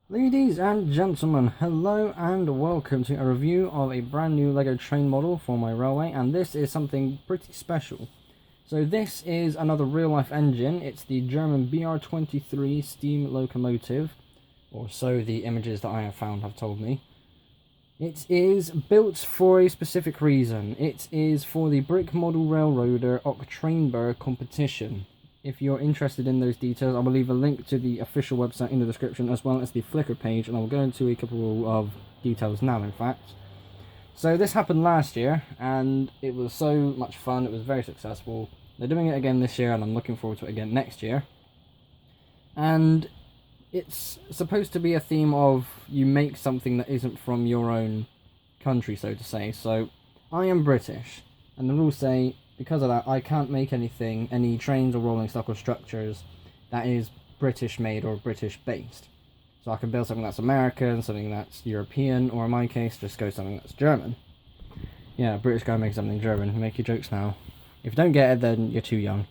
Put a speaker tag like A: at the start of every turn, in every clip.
A: Ladies and gentlemen, hello and welcome to a review of a brand new LEGO train model for my railway, and this is something pretty special. So this is another real-life engine. It's the German BR23 steam locomotive, or so the images that I have found have told me. It is built for a specific reason. It is for the Brick Model Railroader Octrainburg competition. If you're interested in those details, I will leave a link to the official website in the description, as well as the Flickr page, and I'll go into a couple of details now, in fact. So this happened last year, and it was so much fun. It was very successful. They're doing it again this year, and I'm looking forward to it again next year. And it's supposed to be a theme of you make something that isn't from your own country, so to say. So I am British, and the rules say, because of that, I can't make anything, any trains or rolling stock or structures that is British made or British based. So I can build something that's American, something that's European, or in my case, just go something that's German. Yeah, British guy makes something German. Make your jokes now. If you don't get it, then you're too young.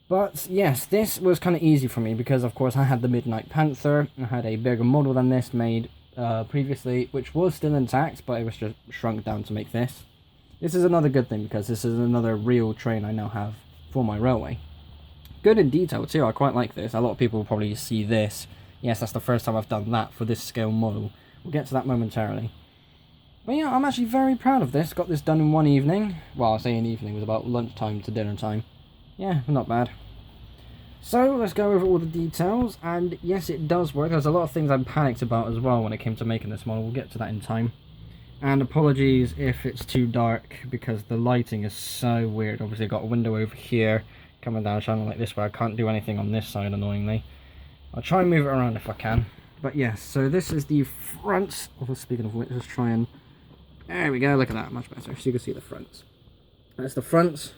A: But yes, this was kind of easy for me because, of course, I had the Midnight Panther. I had a bigger model than this made previously, which was still intact, but it was just shrunk down to make this. This is another good thing because this is another real train I now have for my railway. Good in detail too, I quite like this. A lot of people will probably see this. Yes, that's the first time I've done that for this scale model. We'll get to that momentarily. But yeah, I'm actually very proud of this. Got this done in one evening. Well, I say an evening, it was about lunchtime to dinner time. Yeah, not bad. So, let's go over all the details. And yes, it does work. There's a lot of things I panicked about as well when it came to making this model. We'll get to that in time. And apologies if it's too dark because the lighting is so weird. Obviously I've got a window over here coming down a channel like this where I can't do anything on this side, annoyingly. I'll try and move it around if I can. But yes, so this is the front. Oh, speaking of which, let's try and... There we go, look at that, much better. So you can see the front. That's the front.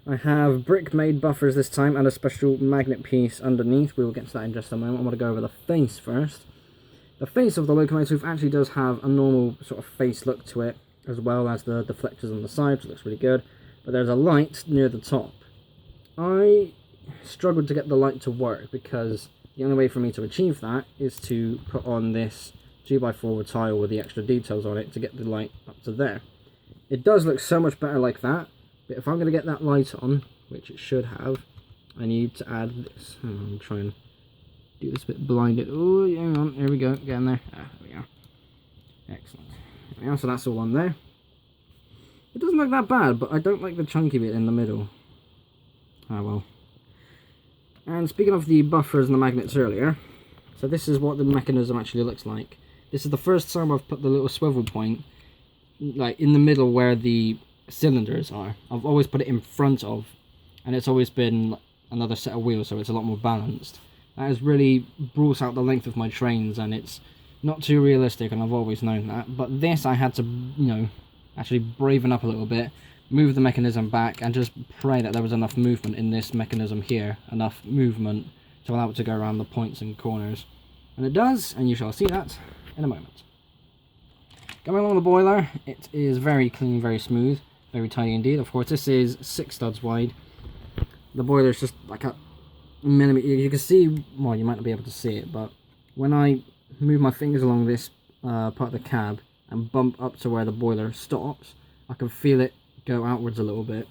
A: I have brick-made buffers this time and a special magnet piece underneath. We will get to that in just a moment. I want to go over the face first. The face of the locomotive actually does have a normal sort of face look to it, as well as the deflectors on the side, which looks really good. But there's a light near the top. I struggled to get the light to work because the only way for me to achieve that is to put on this 2x4 tile with the extra details on it to get the light up to there. It does look so much better like that, but if I'm going to get that light on, which it should have, I need to add this. I'm trying do this bit blinded. Oh, hang on. Here we go. Get in there. Ah, there we go. Excellent. Yeah, so that's all on there. It doesn't look that bad, but I don't like the chunky bit in the middle. Ah, well. And speaking of the buffers and the magnets earlier, so this is what the mechanism actually looks like. This is the first time I've put the little swivel point, like in the middle where the cylinders are. I've always put it in front of, and it's always been another set of wheels, so it's a lot more balanced. That has really brought out the length of my trains, and it's not too realistic, and I've always known that. But this I had to, actually braven up a little bit, move the mechanism back, and just pray that there was enough movement in this mechanism here, enough movement to allow it to go around the points and corners. And it does, and you shall see that in a moment. Going along the boiler, it is very clean, very smooth, very tidy indeed. Of course, this is 6 studs wide. The boiler is just like a millimeter. You can see, well, you might not be able to see it, but when I move my fingers along this part of the cab and bump up to where the boiler stops, I can feel it go outwards a little bit.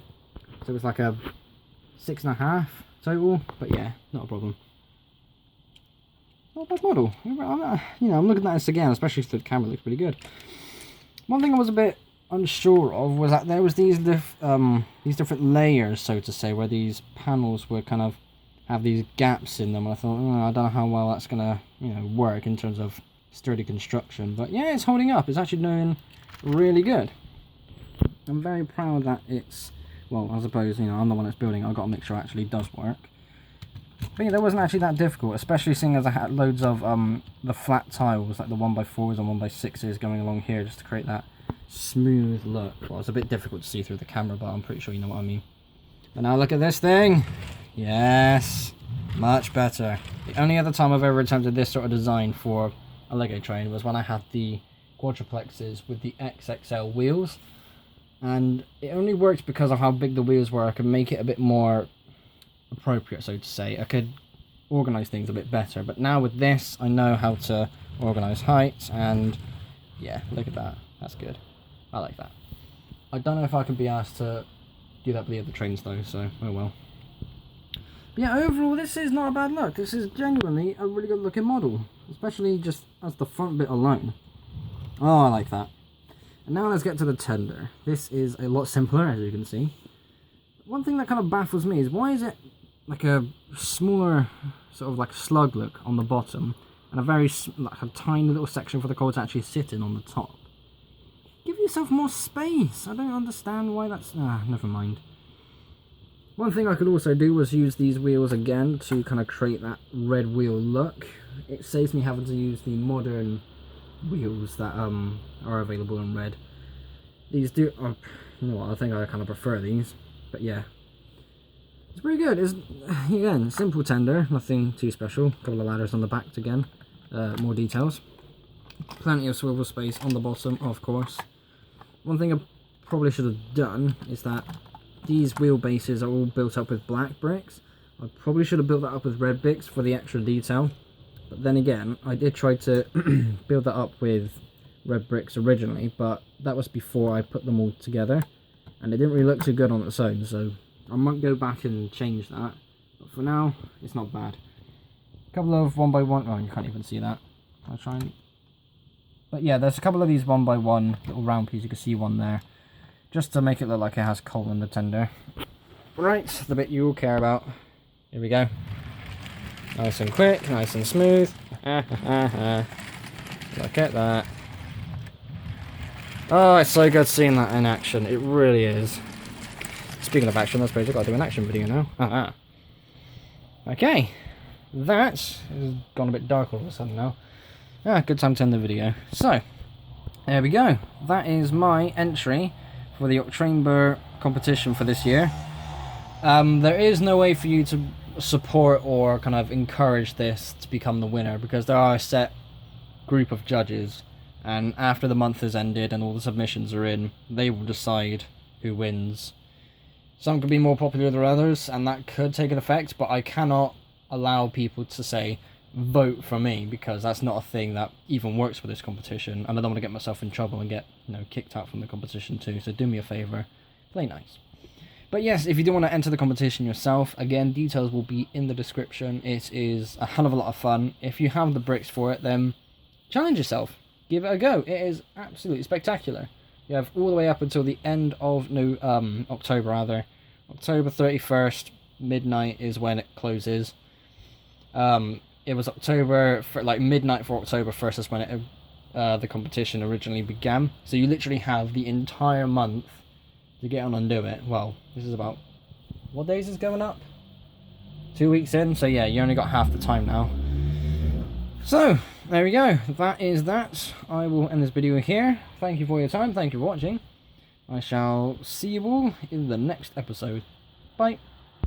A: So it's like a 6.5 total, but yeah, not a problem. Not a bad model. I'm looking at this again, especially through the camera. It looks pretty good. One thing I was a bit unsure of was that there was these different layers, so to say, where these panels were kind of have these gaps in them, and I thought, I don't know how well that's gonna, work in terms of sturdy construction. But yeah, it's holding up. It's actually doing really good. I'm very proud that it's, well, I suppose, I'm the one that's building it. I've got to make sure it actually does work. But yeah, that wasn't actually that difficult, especially seeing as I had loads of the flat tiles, like the 1x4s and 1x6s going along here, just to create that smooth look. Well, it's a bit difficult to see through the camera, but I'm pretty sure you know what I mean. But now look at this thing. Yes, much better. The only other time I've ever attempted this sort of design for a Lego train was when I had the quadruplexes with the XXL wheels, and it only worked because of how big the wheels were. I could make it a bit more appropriate, so to say. I could organise things a bit better. But now with this, I know how to organise heights, and yeah, look at that. That's good. I like that. I don't know if I can be asked to do that with the other trains though, so oh well. But yeah, overall this is not a bad look. This is genuinely a really good looking model, especially just as the front bit alone. Oh, I like that. And now let's get to the tender. This is a lot simpler, as you can see. One thing that kind of baffles me is why is it like a smaller sort of like slug look on the bottom and a very like a tiny little section for the coal to actually sit in on the top. Give yourself more space. I don't understand why that's... never mind. One thing I could also do was use these wheels again to kind of create that red wheel look. It saves me having to use the modern wheels that are available in red. These do... you know what, I think I kind of prefer these. But yeah. It's pretty good. It's, again, simple tender. Nothing too special. A couple of ladders on the back again. More details. Plenty of swivel space on the bottom, of course. One thing I probably should have done is that these wheelbases are all built up with black bricks. I probably should have built that up with red bricks for the extra detail. But then again, I did try to build that up with red bricks originally, but that was before I put them all together. And it didn't really look too good on its own, so I might go back and change that. But for now, it's not bad. A couple of 1x1, oh, you can't even see that. I'll try and... But yeah, there's a couple of these 1x1 little round pieces. You can see one there, just to make it look like it has coal in the tender. Right, the bit you all care about. Here we go. Nice and quick, nice and smooth. Look at that. Oh, it's so good seeing that in action. It really is. Speaking of action, I suppose I've got to do an action video now. Okay, that has gone a bit dark all of a sudden now. Good time to end the video. So, there we go. That is my entry for the October competition for this year. There is no way for you to support or kind of encourage this to become the winner, because there are a set group of judges, and after the month has ended and all the submissions are in, they will decide who wins. Some could be more popular than others, and that could take an effect, but I cannot allow people to say, vote for me, because that's not a thing that even works for this competition, and I don't want to get myself in trouble and get, you know, kicked out from the competition too. So do me a favor, play nice. But yes, if you do want to enter the competition yourself, again, details will be in the description. It is a hell of a lot of fun. If you have the bricks for it, then challenge yourself, give it a go. It is absolutely spectacular. You have all the way up until the end of October rather. October 31st midnight is when it closes. It was October, for like midnight for October 1st is when it, the competition originally began. So you literally have the entire month to get on and do it. Well, this is about, what days is going up? 2 weeks in, so yeah, you only got half the time now. So, there we go. That is that. I will end this video here. Thank you for your time. Thank you for watching. I shall see you all in the next episode. Bye.